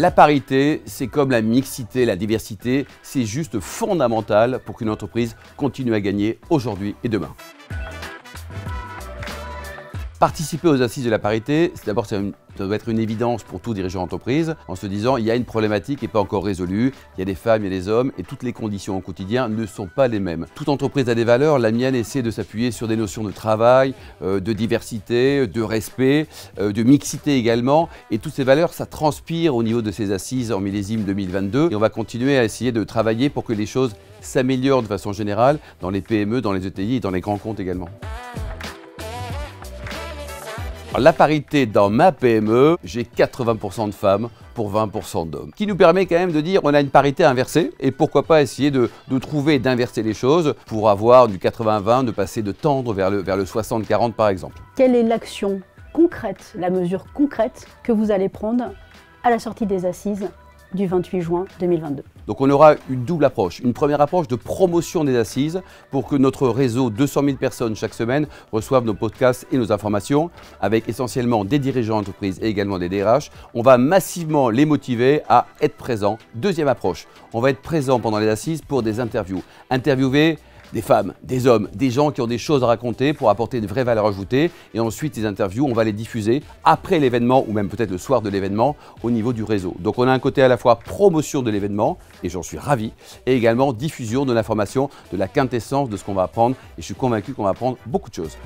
La parité, c'est comme la mixité, la diversité, c'est juste fondamental pour qu'une entreprise continue à gagner aujourd'hui et demain. Participer aux assises de la parité, d'abord ça doit être une évidence pour tout dirigeant d'entreprise, en se disant il y a une problématique qui n'est pas encore résolue, il y a des femmes, il y a des hommes, et toutes les conditions au quotidien ne sont pas les mêmes. Toute entreprise a des valeurs, la mienne essaie de s'appuyer sur des notions de travail, de diversité, de respect, de mixité également, et toutes ces valeurs, ça transpire au niveau de ces assises en millésime 2022, et on va continuer à essayer de travailler pour que les choses s'améliorent de façon générale dans les PME, dans les ETI et dans les grands comptes également. La parité dans ma PME, j'ai 80% de femmes pour 20% d'hommes. Ce qui nous permet quand même de dire on a une parité inversée et pourquoi pas essayer de trouver et d'inverser les choses pour avoir du 80-20, de passer de tendre vers le 60-40 par exemple. Quelle est l'action concrète, la mesure concrète que vous allez prendre à la sortie des assises du 28 juin 2022? Donc on aura une double approche. Une première approche de promotion des assises pour que notre réseau, 200 000 personnes chaque semaine, reçoivent nos podcasts et nos informations avec essentiellement des dirigeants d'entreprise et également des DRH. On va massivement les motiver à être présents. Deuxième approche, on va être présent pendant les assises pour des interviews. Interviewer des femmes, des hommes, des gens qui ont des choses à raconter pour apporter une vraie valeur ajoutée. Et ensuite, ces interviews, on va les diffuser après l'événement ou même peut-être le soir de l'événement au niveau du réseau. Donc on a un côté à la fois promotion de l'événement, et j'en suis ravi, et également diffusion de l'information, de la quintessence de ce qu'on va apprendre. Et je suis convaincu qu'on va apprendre beaucoup de choses.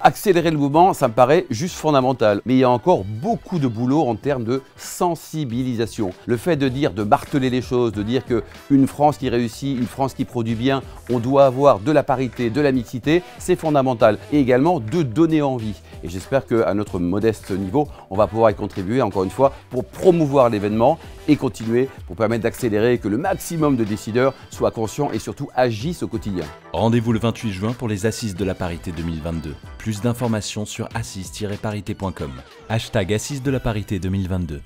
Accélérer le mouvement, ça me paraît juste fondamental. Mais il y a encore beaucoup de boulot en termes de sensibilisation. Le fait de dire, de marteler les choses, de dire qu'une France qui réussit, une France qui produit bien, on doit avoir de la parité, de la mixité, c'est fondamental. Et également de donner envie. Et j'espère qu'à notre modeste niveau, on va pouvoir y contribuer encore une fois pour promouvoir l'événement et continuer pour permettre d'accélérer et que le maximum de décideurs soient conscients et surtout agissent au quotidien. Rendez-vous le 28 juin pour les Assises de la parité 2022. Plus d'informations sur assises-parité.com. #Assises de la parité 2022.